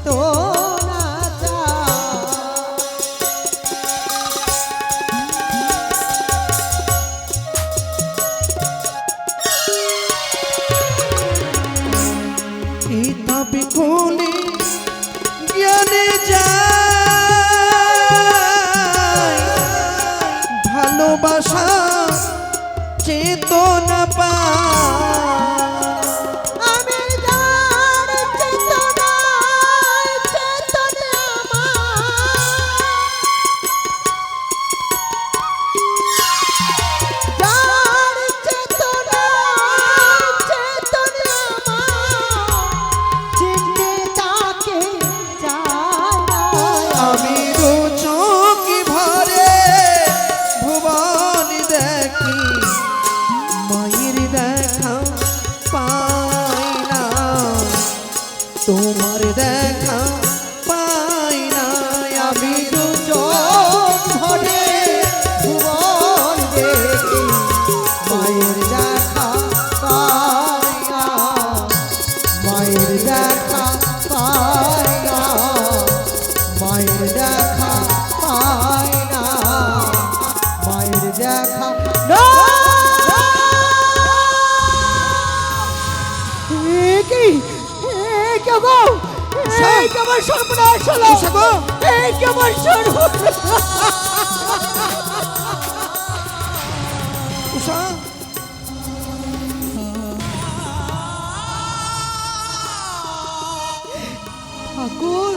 চেতনা কিতাব খুলে জ্ঞানে যায় ভালোবাসা চেতনা পায় আমি যার চেতনায় চেতনা আমার যার চেতনায় চেতনা আমার চিনতে তাকে চাই আমি দু চোখে ভরে ভুবন দেখি মায়ের দেখা পাই না তোমার দেখা পাই না আমি দু চোখ ভরে ভুবন দেখি মায়ের দেখা পাই না মায়ের দেখা পাই না মায়ের দেখা পাই না মায়ের দেখা না কি গো কেমন সর্বনাশ হলো কেমন সর্বনাশ উষা ঠাকুর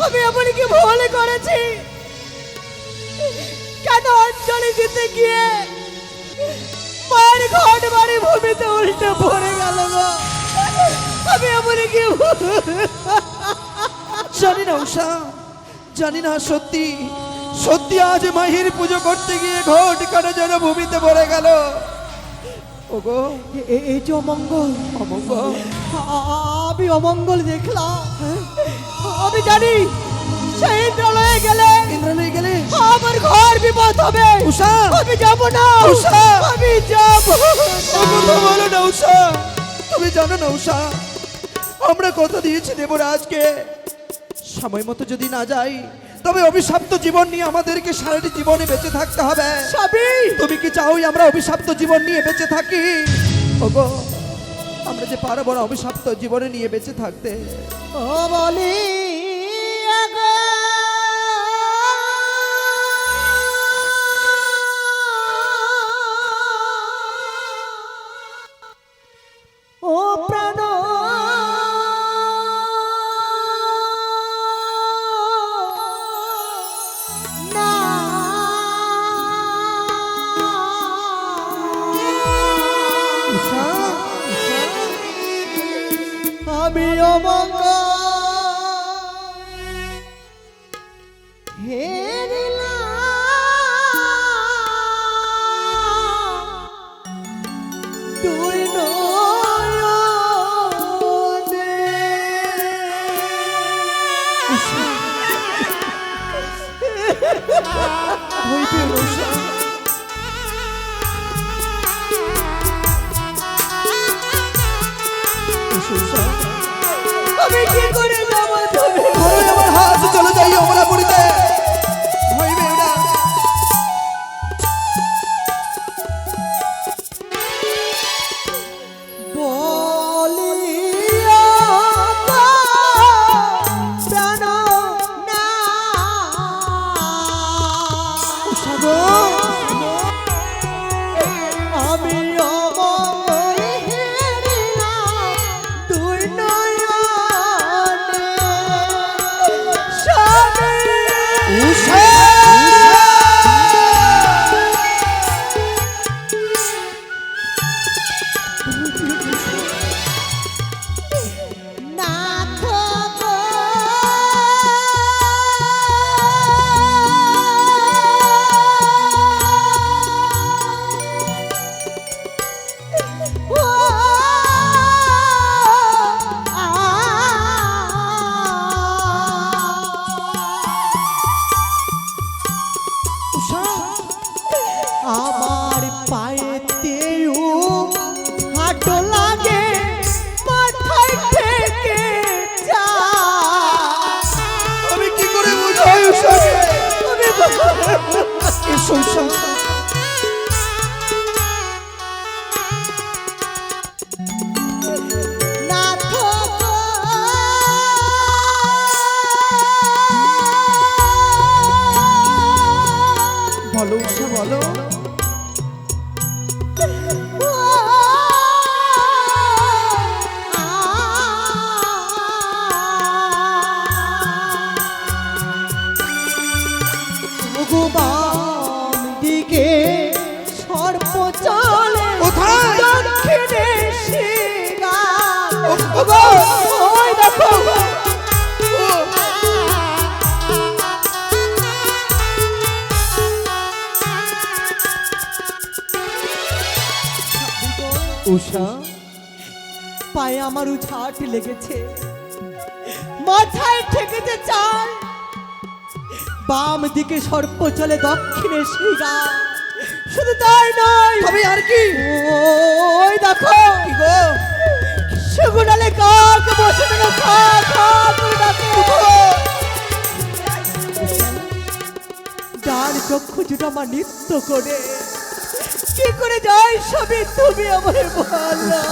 আমি এমন কি ভুল করেছি কেন অঞ্জলি দিতে গিয়ে মায়ের ঘট বাড়ি ভূমিতে উল্টে পড়ে গেল গো আমি এমন কি জানি না উষা জানি না সত্যি সত্যি আজ মাহির পুজো করতে গিয়ে ঘট কাটা যেন ভূমিতে পড়ে গেল ওগো এই যে অমঙ্গল অমঙ্গল আমি অমঙ্গল দেখলাম আমি জানি সেই ইন্দ্রালয়ে গেলে ইন্দ্রালয়ে গেলে আমার ঘর বিপদ হবে উষা আমি যাব না উষা আমি যাব কথা বলো না উষা তুমি জানো না উষা আমরা কথা দিয়েছি দেবরাজকে সময় মতো যদি না যাই তবে অভিশপ্ত জীবন নিয়ে আমাদেরকে সারাটি জীবনে বেঁচে থাকতে হবে স্বামী তুমি কি চাও আমরা অভিশপ্ত জীবন নিয়ে বেঁচে থাকি ওগো আমরা যে পারবো না অভিশপ্ত জীবনে নিয়ে বেঁচে থাকতে ও বলি ও প্রাণ না উষা আমি অমঙ্গল হেরিলাম তুই নয়নে ভয় পেও না উষা উষা আমি কি করে যাবো তুমি ধরো আমার হাত চলে যাই আমরা পুরীতে ভয় পেও না বলিয়া প্রাণ না উষা গো আমি অমঙ্গল হেরিলাম তুই নয়নে স্বামী উষা নাথ আমার পায়েতেও হাঁটো লাগে মাথায় থেকে এসো উষা। নাথ গো, বলো উষা বলো। বাম দিকে সর্প চলে কোথায়? দক্ষিণে শিগার। ওগো, ওই দেখো উষা পায়ে আমার উঝাট লেগেছে, মাথায় ঠেকেছে চাল, বাম দিকে সর্প চলে দক্ষিণে শিগা। শুধু তাই নয়, তবে আর কি? ওই দেখো কি গো? সেগুনালে কাক বসে থেকে খা খা করে ডাকে। ডান চক্ষু জুটো আমার নৃত্য করে কি করে যায় সবই তুমি আমার বলো।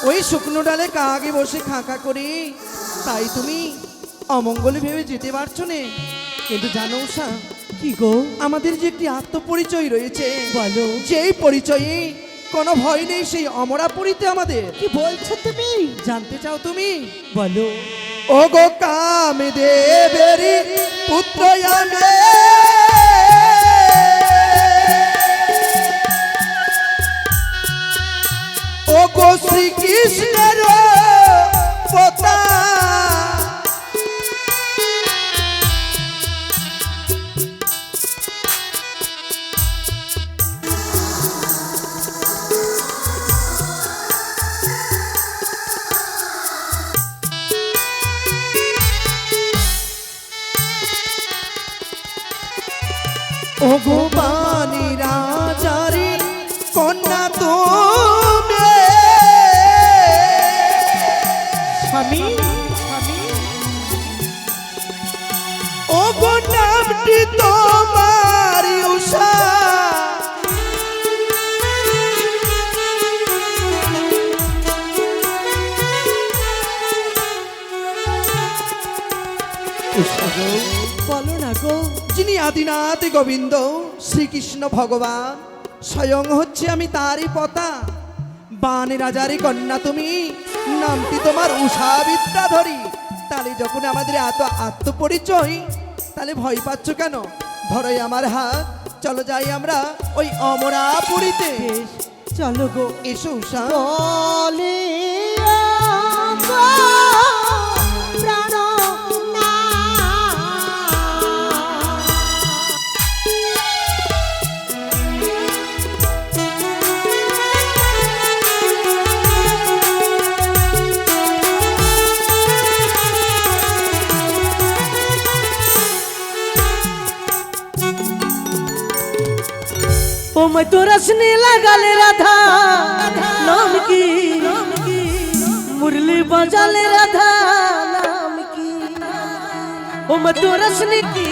ওই শুকনো ডালে কাকে বসে খাঁকা করি, তাই তুমি অমঙ্গলে ভেবে যেতে পারছো না। কিন্তু জানো উষা, কি গো আমাদের যে একটি আত্মপরিচয় রয়েছে, বলো, যেই পরিচয়ে কোনো ভয় নেই, সেই অমরাপুরীতে আমাদের। কি বলছো তুমি? জানতে চাও তুমি? বলো। ও গো কামদেবেরি পুত্র আমি, ও গো শ্রীকৃষ্ণের পতা, ও গো বাণী রাজারি কন্যা তুমি, স্বামী ও গো নামটি তোমার উষা, উষা গো, বলো না গো। যিনি আদিনাথ গোবিন্দ শ্রীকৃষ্ণ ভগবান, স্বয়ং হচ্ছে আমি তারই পতা। বাণ রাজারি কন্যা তুমি, নামটি তোমার উষা বিদ্যাধরী। তাহলে যখন আমাদের এত আত্মপরিচয়, তাহলে ভয় পাচ্ছ কেন? ধরো আমার হাত, চলো যাই আমরা ওই অমরাপুরীতে। বেশ, চলো গো। এসো উষা। বলে প্রাণ না ओ मैं तो रसने लगा ले राधा नाम की, मुरली बजा ले राधा नाम की। ओ मैं तो रसने की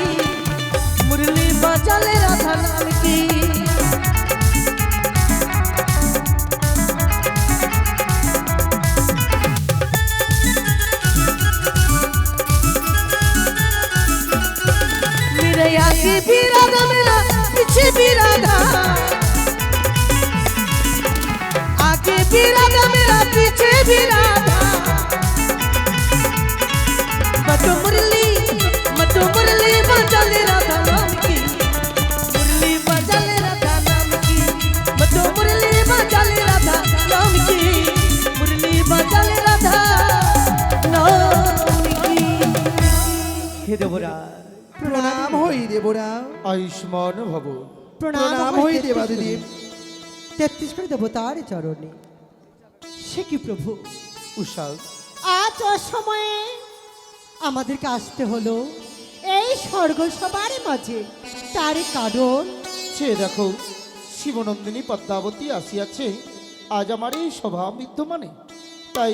मुरली बजा ले राधा नाम की। मेरे आगे भी राधा, मेरा पीछे भी राधा, आगे भी राधा मेरा पीछे भी राधा। मतो मुरली बजा ले राधा नाम की, मुरली बजा ले राधा नाम की। मतो मुरली बजा ले राधा नाम की, मुरली बजा ले राधा नाम की। हे देवरा প্রণাম হই দেবরা, আয়ুষ্মান ভব। প্রণাম হই দেবাদিদেব। 33 করে দেবতার চরণে। সে কি প্রভু, উষা, আজ অসময়ে আমাদেরকে আসতে হলো এই স্বর্গ সবার মাঝে, তার কারণ? সে দেখো শিবনন্দিনী পদ্মাবতী আসিয়াছে আজ আমার এই সভা বিদ্যমানে, তাই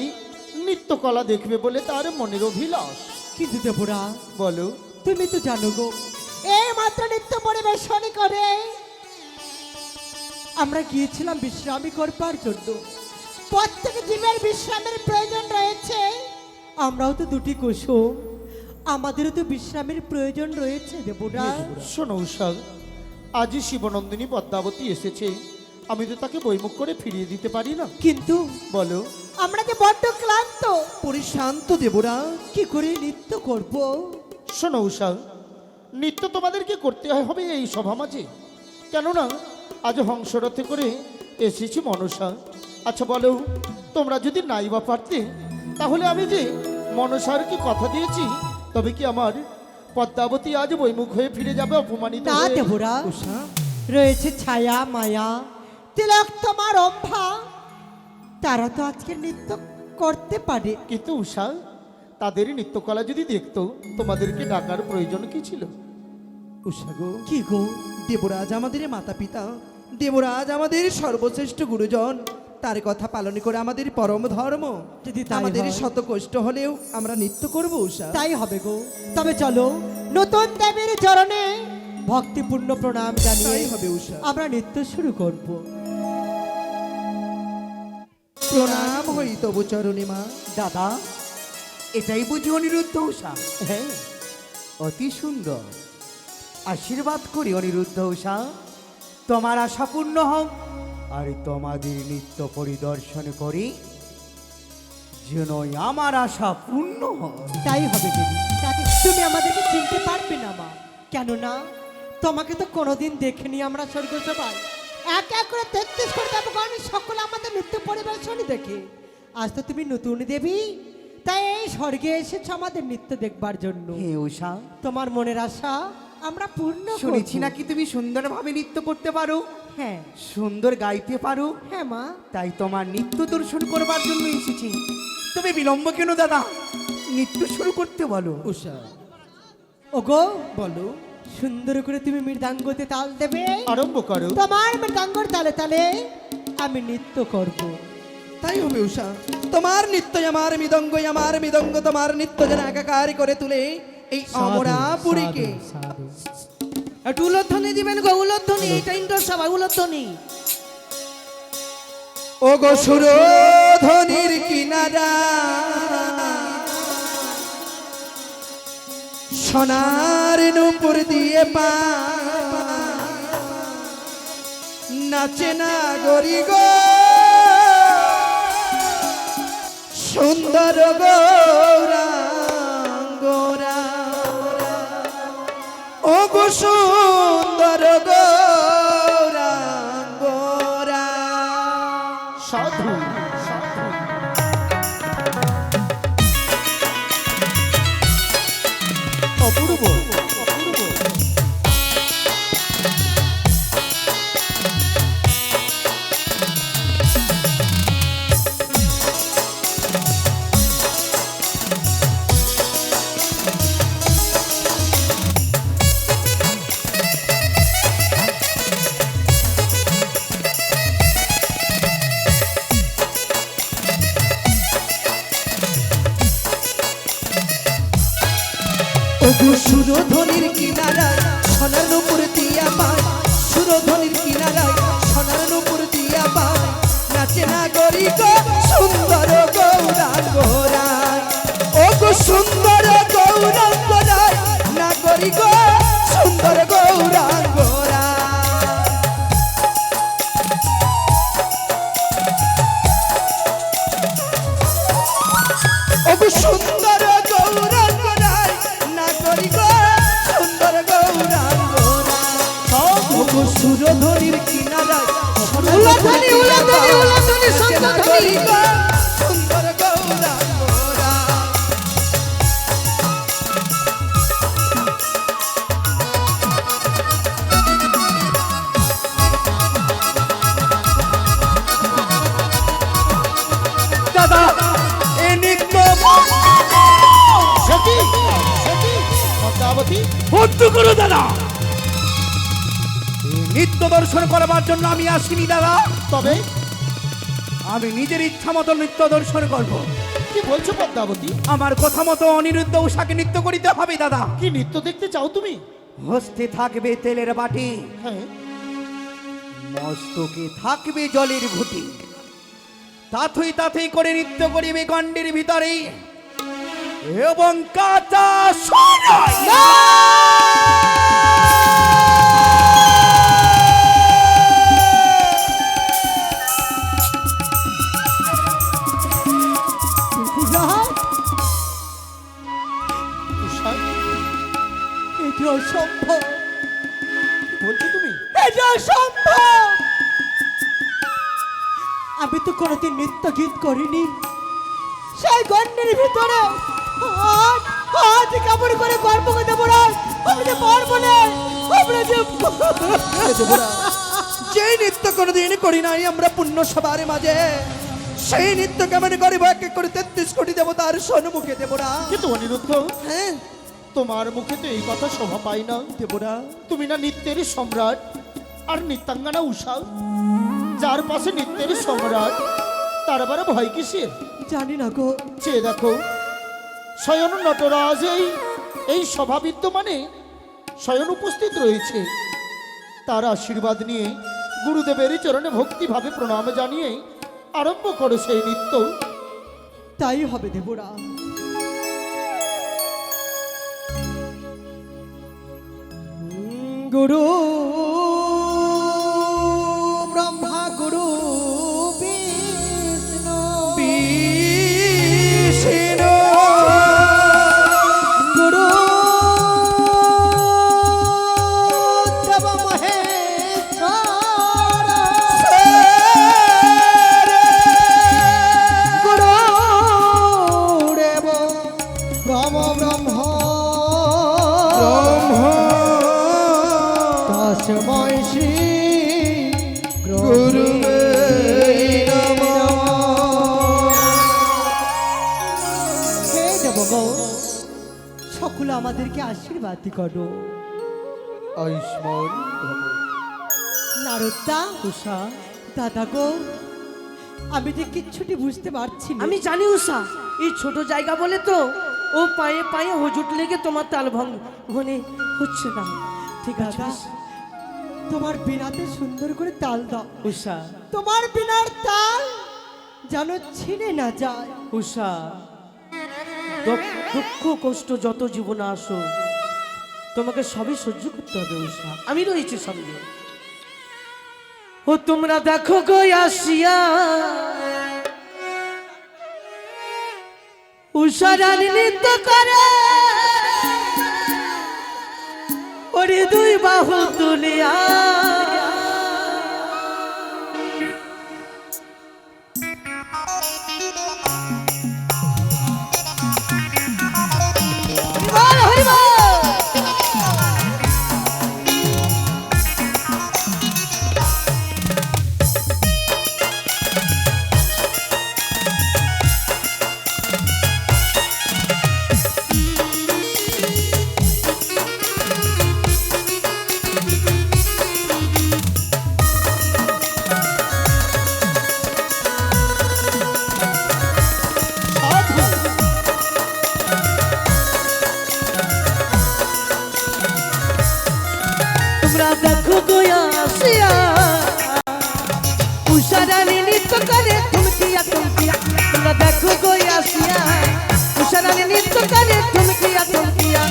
নৃত্যকলা দেখবে বলে তার মনের অভিলাষ। কিন্তু দেবরা, বলো। তুমি তো জানো গো, এই মাত্র নৃত্য পরিবেশন করে আমরা গিয়েছিলাম বিশ্রামী করবার জন্য। প্রত্যেক জীবের বিশ্রামের প্রয়োজন রয়েছে, আমরাও তো দুটি কুসুম, আমাদেরও তো বিশ্রামের প্রয়োজন রয়েছে দেবরা। শোনো উষা, আজই শিবনন্দিনী পদ্মাবতী এসেছে, আমি তো তাকে বইমুখ করে ফিরিয়ে দিতে পারি না। কিন্তু বলো। আমরা যে বড্ড ক্লান্ত, পরিশান্ত দেবরা, কি করে নৃত্য করব? শোনো উষা, নৃত্য তোমাদেরকে করতে হবে এই সভা মাঝে, কেননা আজ হংসরথে করে এসেছি মনসা। আচ্ছা বলো, তোমরা যদি নাই বা পারতে, তাহলে আমি যে মনসারকে কথা দিয়েছি, তবে কি আমার পদ্মাবতী আজ বইমুখ হয়ে ফিরে যাবে অপমানিত না হয়ে? দেবরা, উষা রয়েছে ছায়া মায়া তিলক তোমার অম্ভা, তারা তো আজকে নৃত্য করতে পারে। কিন্তু উষা, তাদের নৃত্যকলা যদি দেখতো, তোমাদেরকে ডাকার প্রয়োজন কি ছিল? উষা গো, কি গো? দেবরাজ আমাদের মাতা পিতা, দেবরাজ আমাদের সর্বশ্রেষ্ঠ গুরুজন, তার কথা পালন করে আমাদের পরম ধর্ম। যদি তাই আমাদের হয়। শত কষ্ট হলেও আমরা নৃত্য করব উষা। তাই হবে গো। তবে চলো নতুন দেবীর চরণে ভক্তিপূর্ণ প্রণাম জানিয়ে তাই হবে উষা। আমরা নৃত্য শুরু করব। প্রণাম হই তবু চরণে মা। দাদা, এটাই বুঝি অনিরুদ্ধ উষা? হ্যাঁ, অতি সুন্দর। আশীর্বাদ করি অনিরুদ্ধ উষা, তোমার আশা পূর্ণ হোক, আর তোমাদের নিত্য পরিদর্শন করি যেন আমার আশা পূর্ণ হয়। তাই হবে দেবী। তুমি আমাদেরকে চিনতে পারবে না মা, কেননা তোমাকে তো কোনোদিন দেখিনি আমরা স্বর্গ সভায়। এক এক করে 33 করে দেবগণ সকলে আমাদের নৃত্য পরিবেশনই দেখে। আজ তো তুমি নতুন দেবী, তাই এই স্বর্গে এসেছো আমাদের নৃত্য দেখবার জন্য। হে উষা, তোমার মনের আশা আমরা পূর্ণ শুনেছি করব। নাকি তুমি সুন্দরভাবে নৃত্য করতে পারো, হ্যাঁ সুন্দর গাইতে পারো, হ্যাঁ মা। তাই তোমার নৃত্য দর্শন করবার জন্য এসেছি। তবে বিলম্ব কেন দাদা, নৃত্য শুরু করতে বলো। উষা ওগো, বলো। সুন্দর করে তুমি মৃদাঙ্গতে তাল দেবে, আরম্ভ করো। তোমার মৃদাঙ্গর তালে তালে আমি নৃত্য করব। তাই হবে উষা। তোমার নৃত্য আমার মৃদঙ্গ, আমার মৃদঙ্গ তোমার নৃত্য যেন একাকার করে তুলে এই অমরাপুরীকে। একটু উলোধ্বনি দিবেন গো, উলোধ্বনি। এটা ইন্দ্র সভা, উলোধ্বনি। ও গো সুরধ্বনির কিনারা, সোনার নূপুর দিয়ে পা নাচে না গরি গো, সুন্দর গৌরাঙ্গরা। ও গো সুন্দর গৌরাঙ্গরা। সাধু সাধু। অপূর্ব অপূর্ব। ওগো সুরধ্বনির কিনারায় সোনার নূপুর দিয়া পায়, সুরধ্বনির কিনারায় সোনার নূপুর দিয়া পায় নাচে না গরি গো, সুন্দর গৌরাঙ্গরায়। ওগো সুন্দর গৌরাঙ্গরায় না গরি গো, সুন্দর গৌরাঙ্গরায়। ওগো সুন্দর গৌরাঙ্গরায় না করি গো, সুন্দর গৌরাঙ্গরায়। ওগো সুরধ্বনির কিনারায় উলোধ্বনি, উলোধ্বনি, উলোধ্বনি, শঙ্খধ্বনি। সুন্দর গৌরাঙ্গরায়। দাদা, এ নৃত্য সখী সখী পদ্মাবতী, বন্ধ করো দাদা। এই নৃত্য দর্শন করবার জন্য আমি আসিনি দাদা, তবে আমি নিজের ইচ্ছা মতো নৃত্য দর্শন করব। কি বলছো পদ্মাবতী? আমার কথা মতো অনিরুদ্ধ উষাকে নৃত্য করিতে হবে দাদা। কি নৃত্য দেখতে চাও তুমি? হস্তে থাকবে তেলের বাটি, হ্যাঁ মস্তকে থাকবে জলের ঘুটি। তাথই তাথই করে নৃত্য করিবে গণ্ডের ভিতরে এবং কাঁচা সোনায় উষা, এটা অসম্ভব, কি বলছো তুমি? এটা অসম্ভব। আমি তো কোনোদিন নৃত্য গীত করিনি, সেই গণ্ডের ভিতরে আজ কেমন করে গর্ব করতে পারো? আমি যে পারবো না, আমরা যে যেই নৃত্য কোনোদিন করি নাই আমরা পুণ্য সবার মাঝে, সেই নৃত্য কেমন করিব? এক এক করে 33 কোটি দেবতার সম্মুখে দেবরা। কিন্তু অনিরুদ্ধ, হ্যাঁ তোমার মুখে তো এই কথা শোভা পাই না। দেবরা, তুমি না নৃত্যের সম্রাট, আর নৃত্যাঙ্গনা উষা, যার পাশে নৃত্যের সম্রাট, তার আবার ভয় কিসের? জানি না গো। চেয়ে দেখো, স্বয়ং নটরাজ এই সভা বিদ্যমানে স্বয়ং উপস্থিত রয়েছে। তার আশীর্বাদ নিয়ে গুরুদেবের চরণে ভক্তিভাবে প্রণাম জানিয়ে আরম্ভ করো সেই নৃত্য। তাই হবে দেবরা। গুরু ব্রহ্মা গুরু বিষ্ণু বিষ্ণু গুরু দেব মহেশ্বর গুরু দেব ব্রহ্ম তস্মৈ শ্রী গুরুবে নমঃ। হে দেবগণ, সকলে আমাদেরকে আশীর্বাদ করো। আয়ুষ্মান ভব। নারদা, উষা, দাদা গো, আমি যে কিচ্ছুটি বুঝতে পারছি না। আমি জানি উষা, এই ছোট জায়গা বলে তো ও পায়ে পায়ে হুজুট লেগে তোমার তাল ভঙ্গনে হচ্ছে না। ঠিক আছে দাদা, তোমার বিনাতে সুন্দর করে তাল দাও। উষা, তোমার বিনার তাল যেন ছিঁড়ে না যায়। উষা, দুঃখ কষ্ট যত জীবনে আসো তোমাকে সবই সহ্য করতে হবে উষা, আমি রয়েছি সঙ্গে। ও তোমরা দেখো গো আসিয়া উষা রানী নৃত্য করে, ওরে দুই বাহু তুলিয়া হরিবল, হরিবল। তোমরা দেখো গো আসিয়া উষা রানী নৃত্য করে থুমকিয়া থুমকিয়া। তোমরা দেখো গো আসিয়া উষা রানী নৃত্য করে থুমকিয়া থুমকিয়া।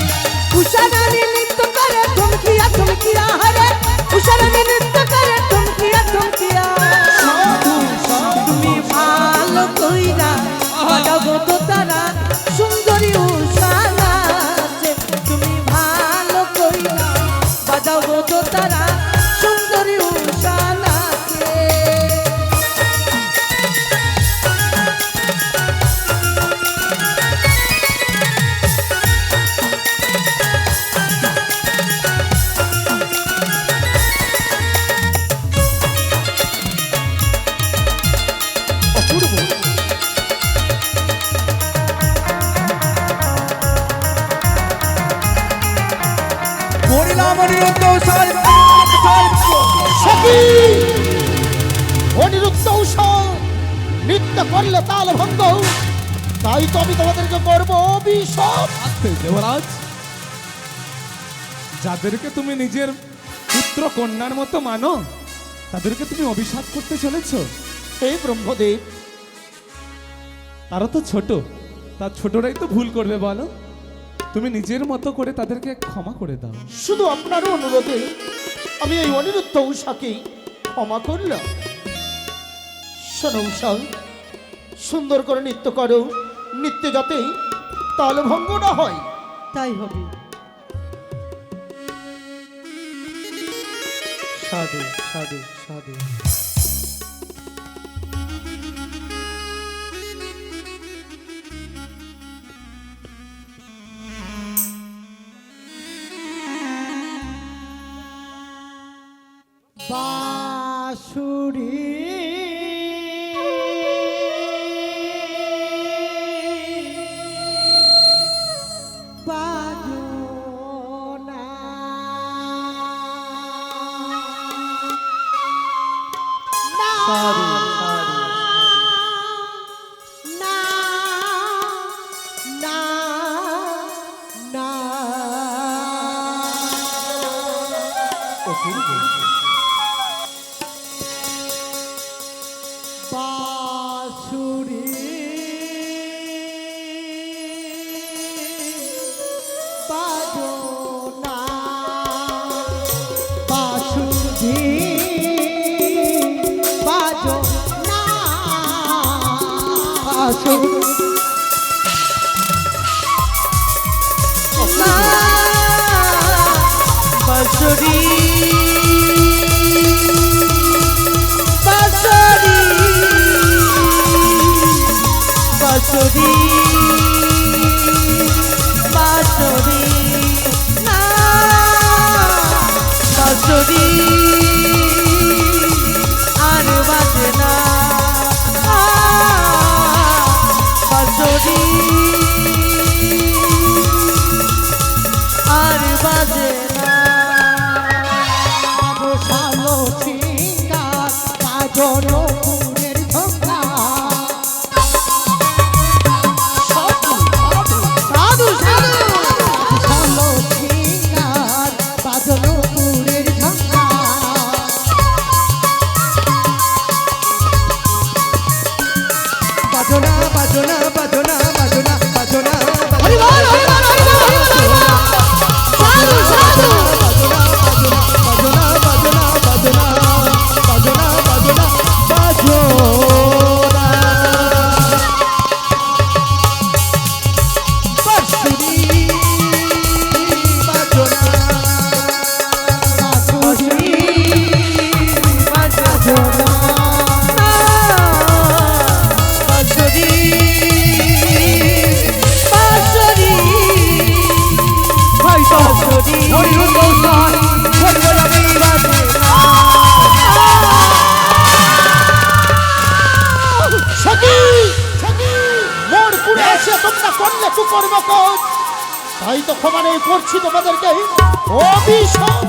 উষা রানী নৃত্য করে থুমকিয়া থুমকিয়া। হরে উষা রানী নৃত্য করে থুমকিয়া থুমকিয়া। তুমি ভালো কইরা বাজাও গো তো তারা সুন্দরী উষা নাচে। তুমি ভালো কইরা বাজাও গো তো তারা সুন্দরী উষা নাচে। অপূর্ব। হরিনাম অনিরুদ্ধ সখী, অনিরুদ্ধ উষা নৃত্য করলে তাল ভঙ্গ, তাই তো আমি তোমাদেরকে করবো অভিশাপ। দেবরাজ, যাদেরকে তুমি নিজের পুত্র কন্যার মতো মানো তাদেরকে তুমি অভিশাপ করতে চলেছো? হে ব্রহ্মদেব, তারা তো ছোট, তার ছোটরাই তো ভুল করবে বলো। তুমি নিজের মতো করে তাদেরকে ক্ষমা করে দাও। শুধু আপনার অনুরোধে আমি এই অনিরুদ্ধ উষাকে ক্ষমা করলাম। শোনো উষা, সুন্দর করে নৃত্য করো, নৃত্যে যাতে তাল ভঙ্গ না হয়। তাই হবে। সাধু সাধু সাধু। বাঁশুরি বাজনা সাধু সাধু। না না না অপূর্ব। বাঁশুরি বাজনা বাঁশুরি বাজনা বাঁশুরি বাঁশুরি বাঁশুরি বাঁশুরি বাঁশুরি না বাঁশুরি আর বাজে না বাঁশুরি আর বাজে না শালো সিঙ্গার বাজনো ফুলের ঝঙ্কা সাধু সাধু শালো সিঙ্গার বাজনো ফুলের ঝঙ্কা বাজনা বাজনা বাজনা বাজনা বাজনা হরি বল হরি বল হরি বল হরি বল সাধু সাধু বাজনা বাজনা বাজনা বাজনা বাজনা বাজনা বাঁশুরি বাজনা বাঁশুরি বাজনা বাঁশুরি বাঁশুরি ভাই বাঁশুরি অনিরুদ্ধ উষার সর্বদাই বাজে সখী সখী, মোর কুড়ে এসে তোমরা করলে তু কর্ম কাজ, তাই তো ক্ষমা নেই করছি তোমাদেরকে অভিশাপ।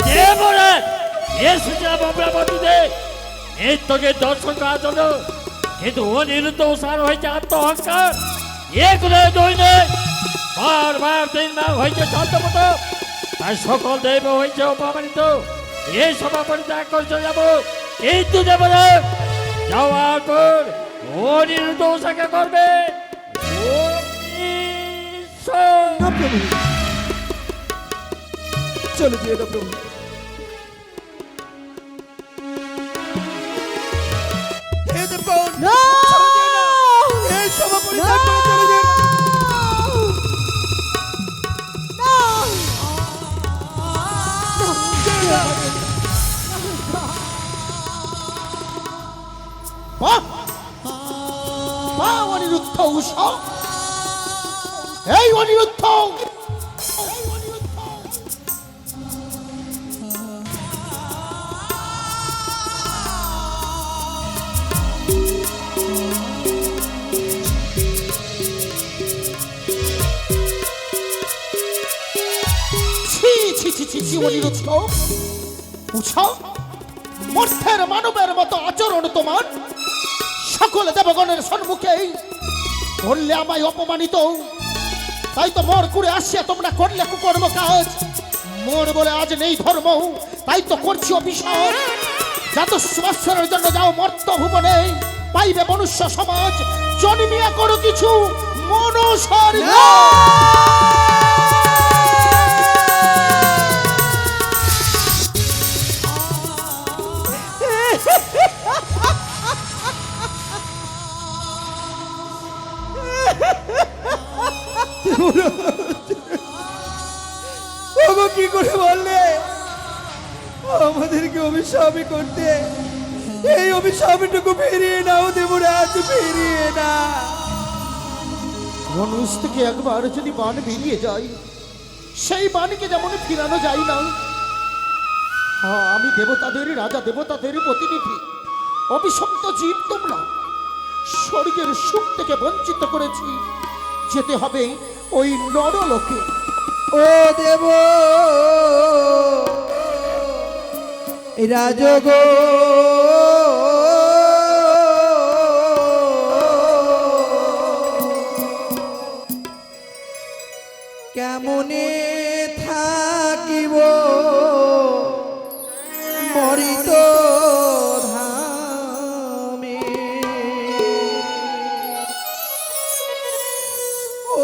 দেবরাজ এসেছিলাম আমরা বন্ধুদের এই তোকে দর্শন করার জন্য, কিন্তু অনিরুদ্ধ উষার হয়েছে আত্মহংকার, এগুলো দুই নেই, বারবার তিনবার হয়েছে ছন্দপত, তাই সকল দেব হয়েছে অপমানিত। এই সভা পরিত্যাগ করে চলে যাবো, কিন্তু দেবরাজ যাওয়ার পর অনিরুদ্ধ উষাকে করবে অভিশাপ। না প্রভু, চলে যেও না প্রভু। হে দেবগণ, না চলে যেও না। এই সভা পরিত্যাগ করে চলে যেও না। বাহ বাহ, অনিরুদ্ধ উষা, এই অনিরুদ্ধ ছি ছি ছি ছি ছি, অনিরুদ্ধ উষা, মর্থের মানবের মতো আচরণ তোমার, সকল দেবগণের সম্মুখে করলে আমায় অপমানিত, তাই তো মর করে আসিয়া তোমরা করলে কুকর্ম কাজ। মোর বলে আজ নেই ধর্ম, তাই তো করছি অভিশাপ। যত সংবৎসরের জন্য যাও মর্ত ভুবনে, পাইবে মনুষ্য সমাজ, জন্মিয়া করো কিছু মনুষ্যর। ওগো কি করে বললে আমাদেরকে অভিশাপ করতে? এই অভিশাপটুকু ফিরিয়ে নাও দেবরাজ, ফিরিয়ে না। ধনুষ থেকে একবার যদি বাণ বেরিয়ে যায়, সেই বাণকে যেমন ফিরানো যায় না। হ্যাঁ, আমি দেবতাদের রাজা, দেবতাদের প্রতিনিধি, অভিশপ্ত জীব তোমরা। স্বর্গের সুখ থেকে বঞ্চিত করেছি, যেতে হবে ওই নরলোকে। ও দেব রাজগো, কেমনে থাকিব মরিত ধামে?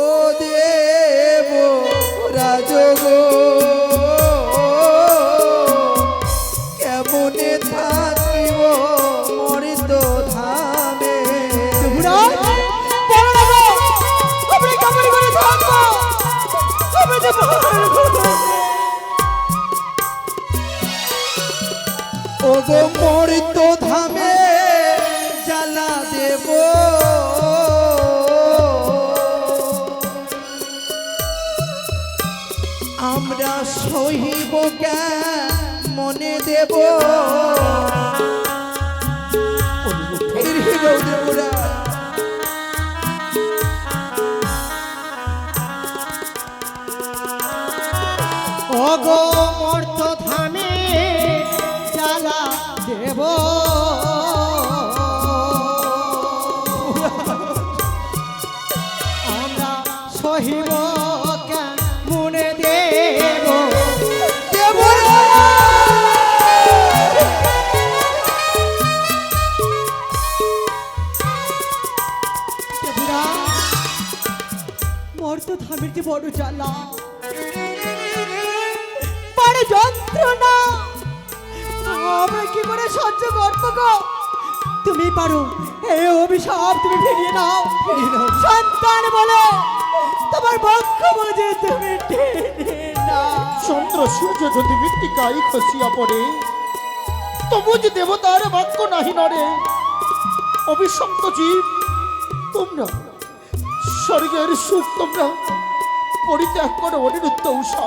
ও দেব রাজগো, কেমনে থাকিব মরিত ধামে? ও গো মরিত ধামে জ্বালা দেব, আমরা সহিব মনে দেব। দেবরা ওগো মর্ত ধামে জ্বালা দেব, আমরা সহিব মনে দেব। মর্ত ধামের যে বড় জ্বালা, বড় যন্ত্রণা, আমরা কি করে সহ্য করবো গো? তুমি পারো, এই অভিশাপ তুমি ফিরিয়ে নাও। সন্তান বলে তোমার বক্ষ বুঝে তুমি টেনে নাও। চন্দ্র সূর্য যদি মৃত্তিকায় খসিয়া পড়ে, তবু যে দেবতার বাক্য নাহি নরে। অভিশপ্ত জীব তোমরা, স্বর্গের সুখ তোমরা পরিত্যাগ করো অনিরুদ্ধ উষা।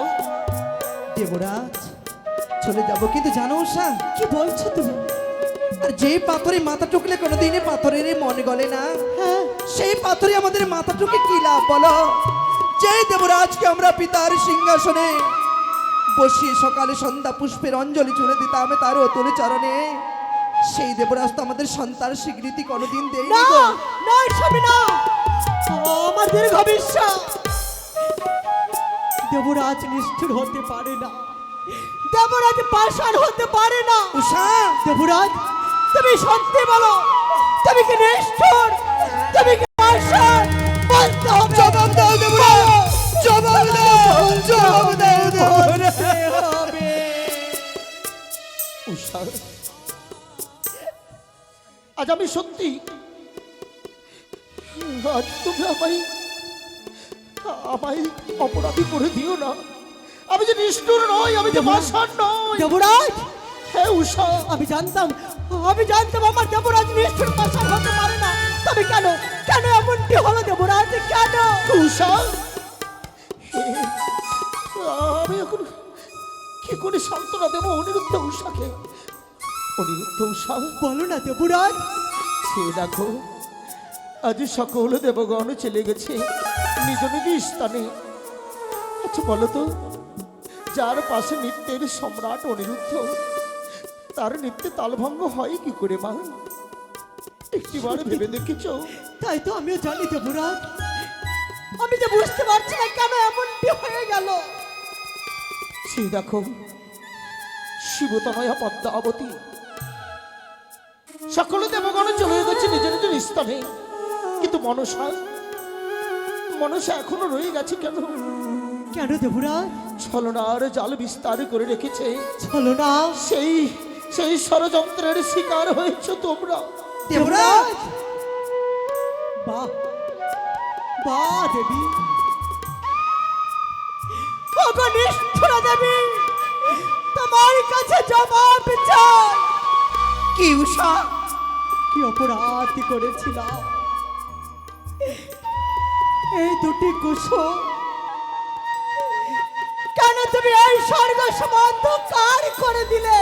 দেবরাজ চলে যাব, কিন্তু জানো উষা, কি বলছো তুমি? আর যে পাথরে মাথা টুকলে কোনোদিনই পাথরের মন গলে না, সেই পাথরে আমাদের মাথা টুকে কি লাভ বলো? যে দেবরাজকে আমরা পিতার সিংহাসনে বসিয়ে সকালে সন্ধ্যা পুষ্পের অঞ্জলি চলে দিতাম তার অতুল চরণে, সেই দেবরাজ তো আমাদের সন্তান স্বীকৃতি কোনোদিন দেয়নি না গো। না স্বামী না, আমার দীর্ঘ বিশ্বাস দেবরাজ নিষ্ঠুর হতে পারে না, দেবরাজ পাষাণ হতে পারে না। উষা, দেবরাজ তুমি সত্যি বলো, তুমি কি নিষ্ঠুর, তুমি কি পাষাণ? বলতে হবে। জবাব দাও দেবরাজ, জবাব দাও, জবাব দাও দেবরাজ। উষা, আজ আমি সত্যি, আজ তুমি আমায় অপরাধী করে দিও না। আমি যে নিষ্ঠুর নই, আমি যে পাষাণ নই। দেবরাজ, হ্যাঁ উষা, আমি জানতাম আমার দেবরাজ নিষ্ঠুর পাষাণ হতে পারে না। তবে কেন কেন এমনটি হলো দেবরাজ, কেন? উষা, আমি এখন কি করে সান্ত্বনা দেবো অনিরুদ্ধ উষাকে? অনিরুদ্ধ উষা, বলো না দেবরাজ। সে দেখো, আজ সকল দেবগণ চলে গেছে নিজ নিজ স্থানে। আচ্ছা বলো তো, যার পাশে নিত্যের সম্রাট অনিরুদ্ধ, তার নিত্যে তালভঙ্গ হয় কি করে মা? একটিবার ভেবে দেখেছ? তাই তো আমিও জানি দেবরাজ, আমি যে বুঝতে পারছি না কেন এমনটি হয়ে গেল। সেই দেখো শিবতনয়া পদ্মাবতী সকলে দেবগণ চলে গেছে নিজের নিজের স্থানে, কিন্তু মনসা মনসা এখনো রয়ে গেছে কেন? কেন দেবরাজ? ছলনার জাল বিস্তার করে রেখেছে। চলো না সেই সেই ষড়যন্ত্রের শিকার হয়েছে তোমরা। দেবরাজ। বাহ বাহ দেবী, ওগো নিষ্ঠুরা দেবী, তোমার কাছে জবাব চাই। কি উষা, কি অপরাধ করেছিলাম? এই দুটি কুসুম কেন তুমি এই স্বর্গ সমান্তকার করে দিলে?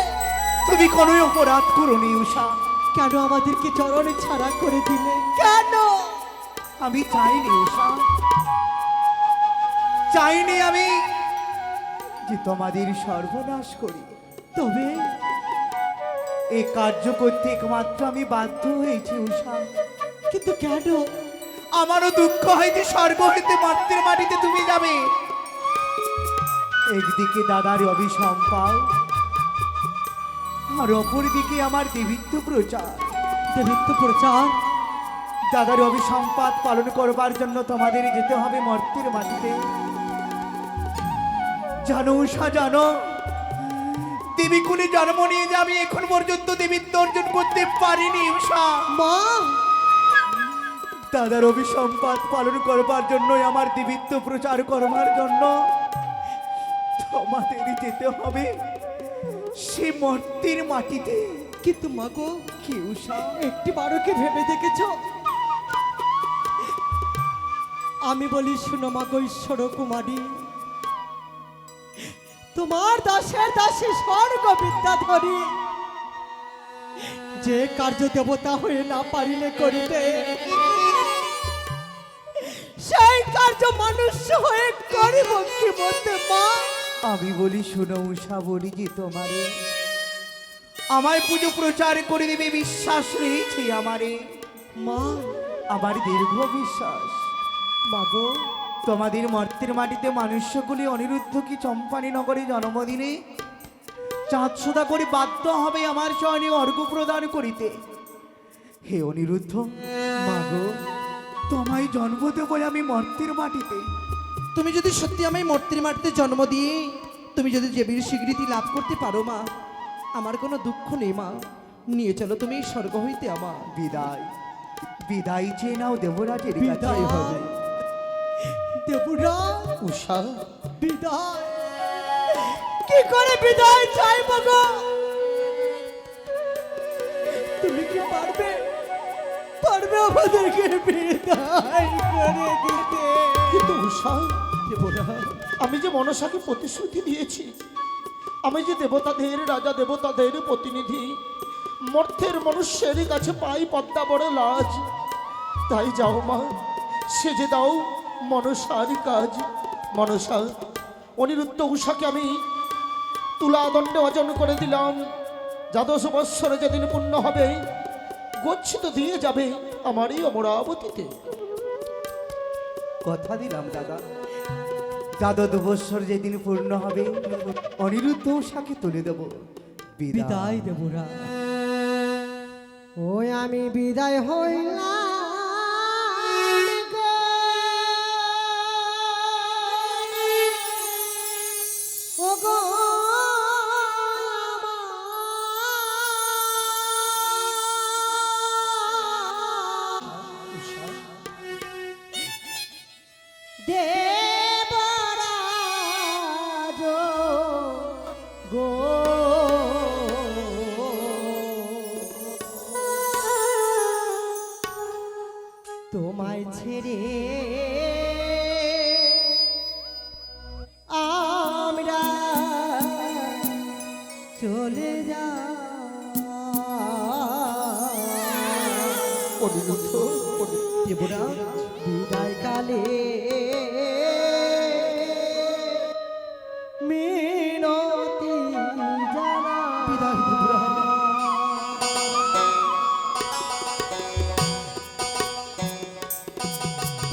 তুমি কোনো অপরাধ করোনি উষা। কেন আমাদেরকে চরণে ছাড়া করে দিলে? কেন? আমি চাইনি উষা, চাইনি আমি যে তোমাদের সর্বনাশ করি। তবে এই কার্য করতে একমাত্র আমি বাধ্য হয়েছি উষা। কিন্তু কেন? আমারও দুঃখ হয় যে স্বর্গ হইতে মর্তের মাটিতে তুমি যাবে। একদিকে দাদার অভিসম্পাদ, আর অপরদিকে আমার দেবীত্ব প্রচার। দেবীত্ব প্রচার? দাদার অভিসম্পাদ পালন করবার জন্য তোমাদের যেতে হবে মর্তের মাটিতে। জানো উষা, জানো দেবী কুলে জন্ম নিয়ে যে আমি এখন পর্যন্ত দেবীত্ব অর্জন করতে পারিনি উষা। মা, দাদার অভিসম্পাদ পালন করবার জন্যই আমার দেবীত্ব প্রচার করবার জন্য তোমাদের যেতে হবে সে মর্তের মাটিতে। কিন্তু মাগো, কি উষা, একটি বারো কি ভেবে দেখেছ? আমি বলি শুনো মাগো ঈশ্বর কুমারী, তোমার দাসের দাসী স্বর্গ বিদ্যাধরী যে কার্য দেবতা হয়ে না পারিলে করিতে, সেই কার্য মানুষ হয়ে করিব কি বলতে মা? আমি বলি শুনো উষা, বলি যে তোমারে আমায় পুজো প্রচার করে দেবে বিশ্বাস রয়েছে আমারে। মা, আমার দীর্ঘ বিশ্বাস। মাগো, তোমাদের মর্তের মাটিতে মানুষগুলি অনিরুদ্ধ কি চম্পানী নগরে জন্মদিনে চাঁদ সোদা করে বাধ্য হবে আমার চয়নে অর্ঘ প্রদান করিতে। হে অনিরুদ্ধ, মাগো, তোমায় জন্ম দেবো আমি মর্তের মাটিতে। তুমি যদি সত্যি আমায় মর্তের মাটিতে জন্ম দিয়ে তুমি যদি দেবীর স্বীকৃতি লাভ করতে পারো মা, আমার কোনো দুঃখ নেই মা। নিয়ে চলো তুমি এই স্বর্গ হইতে আমার। বিদায়, বিদায় চেয়ে নাও দেবরাজের কাছে। বিদায় হবে। দেবুরা, উষা, বিদায় কি করে বিদায় চাইব গো? তুমি কি পারবে পারবে আমাদেরকে বিদায় করে দিতে? কিন্তু উষা, দেবুরা, আমি যে মনসাকে প্রতিশ্রুতি দিয়েছি, আমি যে দেবতাদের রাজা দেবতাদের প্রতিনিধি, মর্তের মনুষ্যের কাছে পাই পদ্মা বড় লাজ। তাই যাও মা, সেজে দাও মনসার কাজ। মনসা, অনিরুদ্ধ উষাকে আমি তুলাদণ্ডে অর্জন করে দিলাম। দ্বাদশ বৎসরে যেদিন পূর্ণ হবে, গচ্ছিত দিয়ে যাবে আমার এই অমরাবতীতে। কথা দিলাম দাদা, দ্বাদশ বৎসর যেদিন পূর্ণ হবে অনিরুদ্ধ উষাকে তুলে দেব। বিদায় দেবুরা। ওই আমি বিদায় হইলাম গো, ও গো দেবরাজ গো, তোমায় ছেড়ে আমরা চলে যা। অনিরুদ্ধ, দেবরাজ, বিদায় কালে মিনতি জানা। বিদায় দেবরাজ।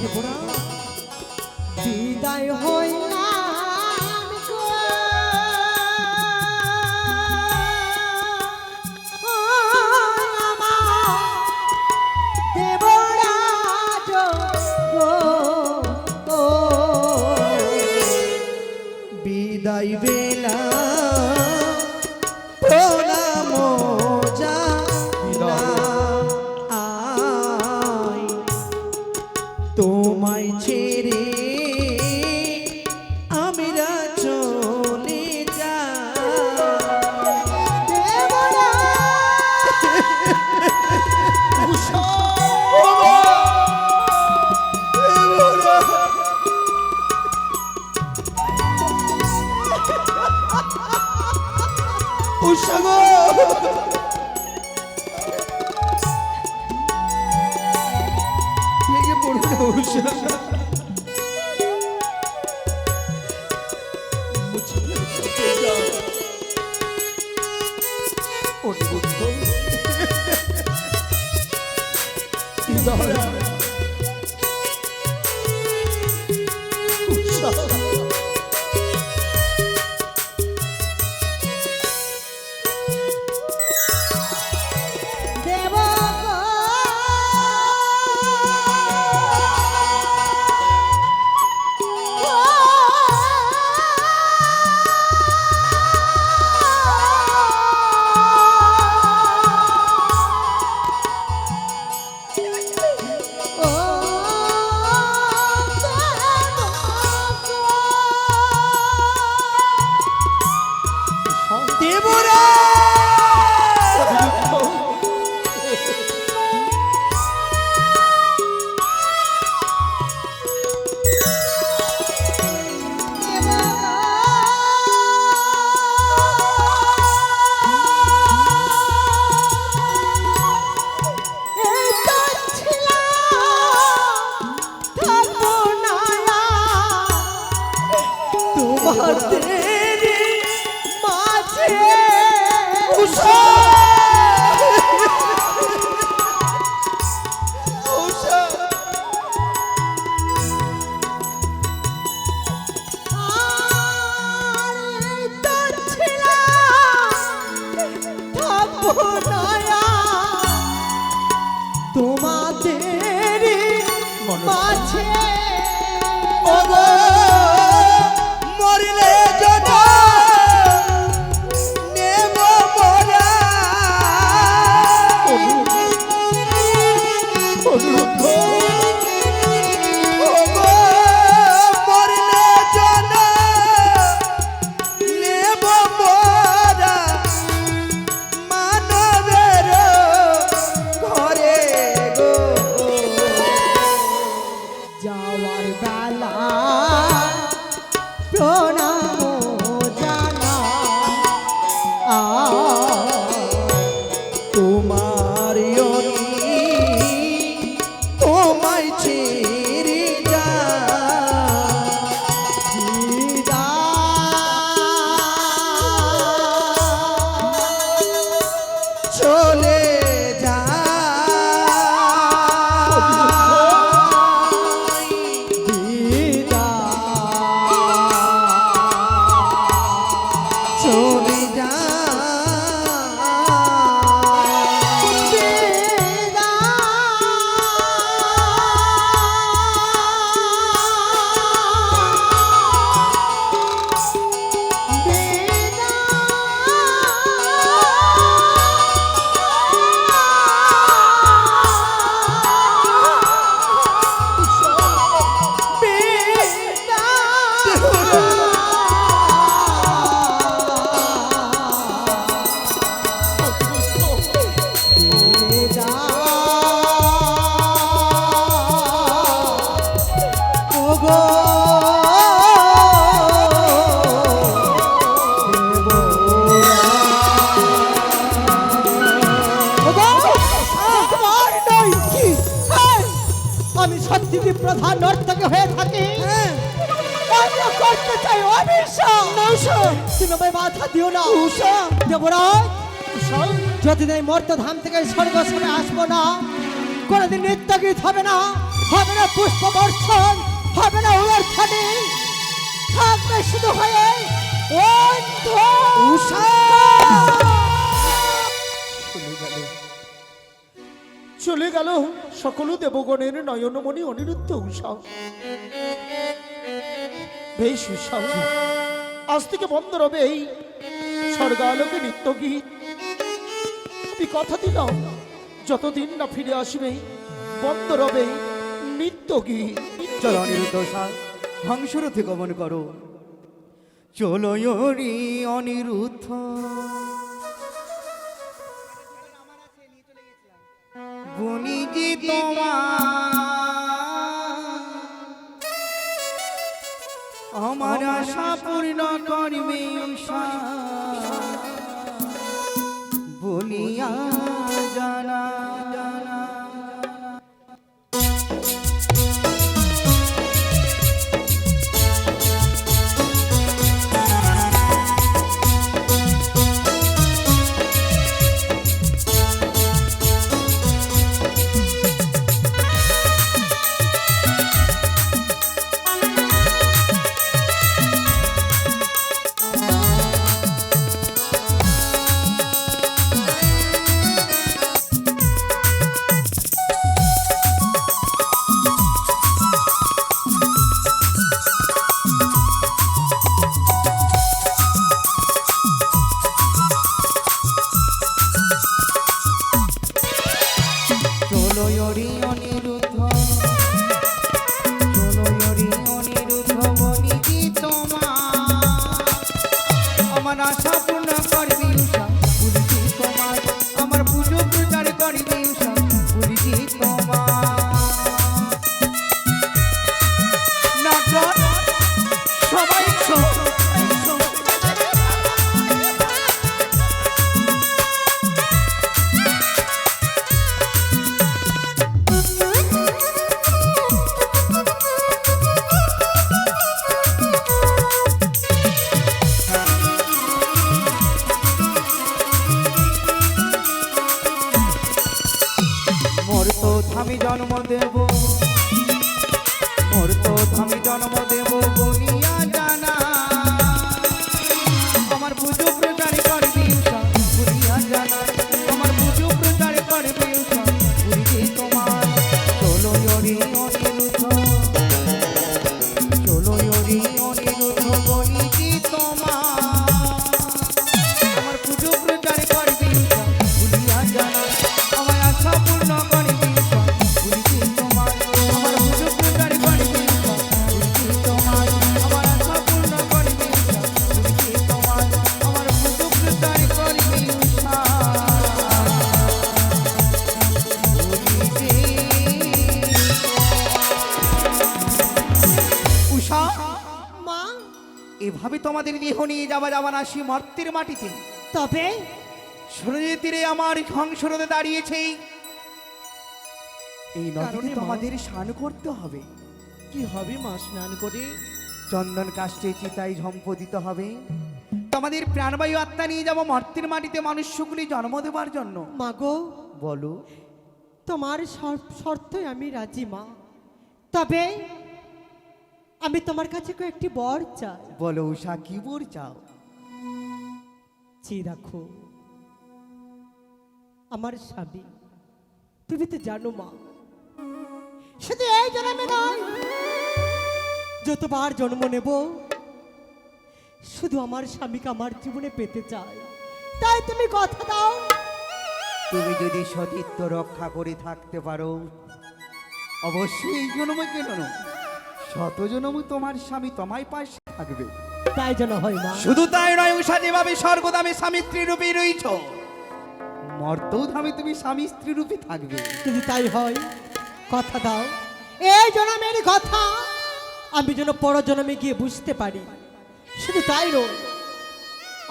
দেবরাজ, বিদায় হইলাম গো। দেব গো দেবরা তোমাদের মাঝে ওগো মরিলে যত নেব মোরা ওগো মরিলে যত নেব মোরা মানবের ঘরে গো যাওয়ার বেলা প্রণাম জানা তোমার তোমায় ছেড়ে যা চলে যা চলে যা আমি সত্যি প্রধান নর্তকী হয়ে থাকি অন্য করতে চাই অভিশাপ তুমি আমায় বাধা দিও না দেবরাজ যতদিন এই মর্তধাম থেকে স্বর্গ সরে আসবো না কোনোদিন নৃত্য গীত হবে না পুষ্প বর্ষণ হবে না উলর্থানি থাকবে শুধু হয়ে চলে গেল সকল দেবগণের নয়নমণি অনিরুদ্ধ উষা। বেশ উষা, আজ থেকে বন্ধ রবে এই স্বর্গালোকে নৃত্য গীত। আমি কথা দিলাম যতদিন না ফিরে আসবে বন্ধ রবে নৃত্য গীত। চলো অনিরুদ্ধ হংসরথে গমন করো। চলো অনিরুদ্ধ বনিজি আমার আশা পূর্ণ করবে উষা বলিয়া জানা জানা ওরি অনিরুদ্ধ, চলো ওরি অনিরুদ্ধ বনিজি তোমার, আমার আশা পূর্ণ করবি উষা বলিজি তোমার, আমার পুজো প্রচার করবি উষা বলিজি তোমার। নাটক সবাই মোর তো আমি জন্ম দেব, মোর তো আমি জন্ম দেব বনিয়া জানা, আমার পুজো প্রচার করবি উষা বলিয়া জানা, আমার পুজো প্রচার করবি উষা বলিজি তোমার। চলো ওরি অনিরুদ্ধ, চলো ওরি অনিরুদ্ধ বনিজি তোমার, আমার পুজো প্রচার করবি উষা বলিয়া জানা, আমার আশা পূর্ণ করবি উষা বলিজি তোমার, আমার পুজো প্রচার করবি উষা বলিজি তোমার, আমার আশা পূর্ণ করবি উষা বলিজি তোমার, আমার পুজো প্রচার করবি উষা বলিজি। উষা, মা, এভাবে তোমাদের দেহ নিয়ে যাবার আসি মর্তের মাটিতে, তবে সূর্যের তীরে আমার সংসরদে দাঁড়িয়েছে, এই নদীতে কারণে মা? তোমাদের স্নান করতে হবে, কি হবে মা স্নান করে? চন্দন কাষ্ঠে চিতায় ঝম্প দিতে হবে, তোমাদের প্রাণবায়ু আত্মা নিয়ে যাবো মর্তের মাটিতে মানুষগুলি জন্ম দেবার জন্য। মাগো, বলো তোমার শর্তে আমি রাজি মা, তবে আমি তোমার কাছে কয়েকটি বর চাই। বলো উষা, কি বর চাও? চেয়ে রাখো আমার স্বামী, তুমি তো জানো মা, শুধু এই জন্মে নয়, যতবার জন্ম নেব শুধু আমার স্বামীকে আমার জীবনে পেতে চাই, তাই তুমি কথা দাও। তুমি যদি সতীত্ব রক্ষা করে থাকতে পারো, অবশ্যই এই জন্মে কেন নয়, শত জন্ম তোমার স্বামী তোমায় পাশে থাকবে। তাই যেন হয় মা। শুধু তাই নয় উষা, যেভাবে স্বর্গধামে স্বামী স্ত্রী রূপে রয়েছ, মর্তধামে তুমি স্বামী স্ত্রী রূপে থাকবে। যদি তাই হয়, কথা দাও এই জন্মের কথা আমি যেন পর জন্মে গিয়ে বুঝতে পারি। শুধু তাই নয়,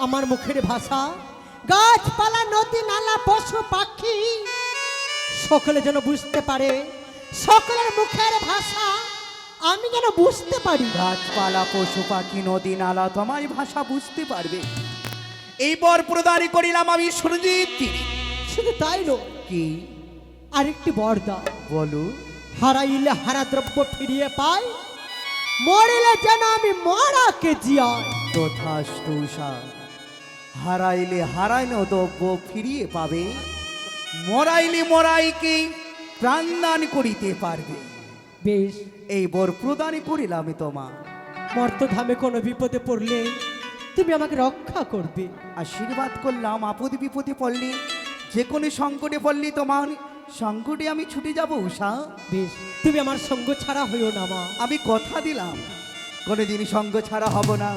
আমার মুখের ভাষা গাছপালা নদী নালা পশু পাখি সকলে যেন বুঝতে পারে, সকলের মুখের ভাষা আমি যেন বুঝতে পারি। গাছপালা পশু পাখি নদী নালা তোমার ভাষা বুঝতে পারবে, এই বর প্রদান করিলাম আমি সূর্যের তীরে। শুধু তাই নয়, কি আরেকটি বর দাও। বলো হারাইলে হারা দ্রব্য ফিরিয়ে পাই, মরিলে যেন আমি মরাকে জিয়াই। তথাস্তু উষা, হারাইলে হারাইনো দ্রব্য ফিরিয়ে পাবে, মরাইলে মরাইকে প্রাণদান করিতে পারবে। বেশ, এই বর প্রদান করিলাম তোমার। মর্তধামে কোনো বিপদে পড়লে তুমি আমাকে রক্ষা করবে। আশীর্বাদ করলাম, আপদ বিপদে পড়লে, যে কোনো সংকটে পড়লে তোমার সংকটে আমি ছুটে যাব উষা। বেশ, তুমি আমার সঙ্গ ছাড়া হইও না মা। আমি কথা দিলাম কোনোদিন সঙ্গ ছাড়া হব না,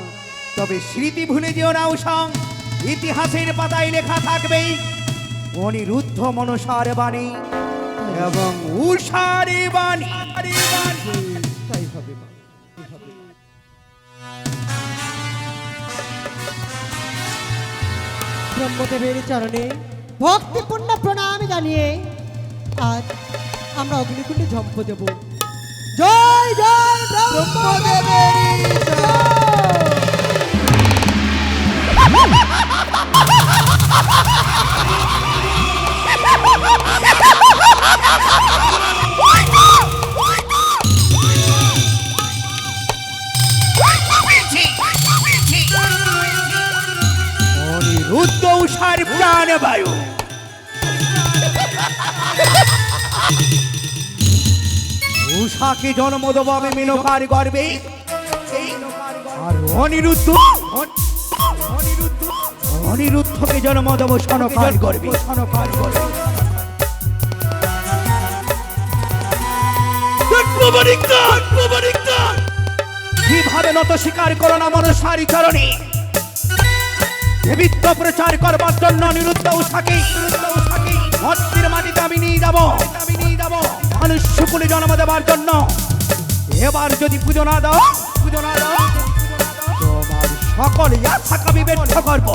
তবে স্মৃতি ভুলে যেও না উষা, ইতিহাসের পাতায় লেখা থাকবে অনিরুদ্ধ মনসার বাণী এবং উষার বাণী। তাই হবে মা, তাই হবে। ব্রহ্মদেবের চরণে ভক্তিপূর্ণ প্রণাম জানিয়ে আজ আমরা অগ্নিকুণ্ডে ঝম্প দেব। জয় জয় ব্রহ্মদেবের জয়। অনিরুদ্ধ উষার প্রাণবায়ু, উষাকে জন্ম দেব আমি মেনকার গর্বে, আর অনিরুদ্ধকে জন্ম দেব সনকার গর্বে। কিভাবে নত স্বীকার করো না মনসারি চরণে দেবিত্ব প্রচার করবার জন্য অনিরুদ্ধ উষাকে মর্তের মাটিতে আমি নিয়ে যাবো মানুষ শুকুলে জন্ম দেবার জন্য। এবার যদি পুজো না দাও তোমার সকল আশাকে আমি ব্যর্থ করবো।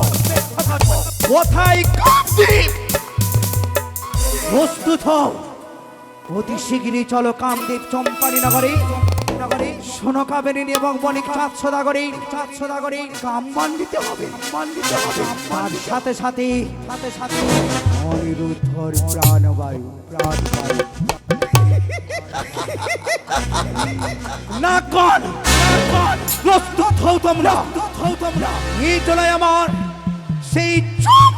কোথায় কামদেব? প্রস্তুত হও, অতি শীঘ্রই চলো কামদেব চম্পানি নগরে শোনো কাবেরিনী এবং বণিক চাঁদ সদাগরে কাম্মান দিতে হবে। তার সাথে সাথে অনিরুদ্ধর প্রাণবায়ু না কর প্রস্তুত হও তোমরা এই চলে আমার সেই চুপ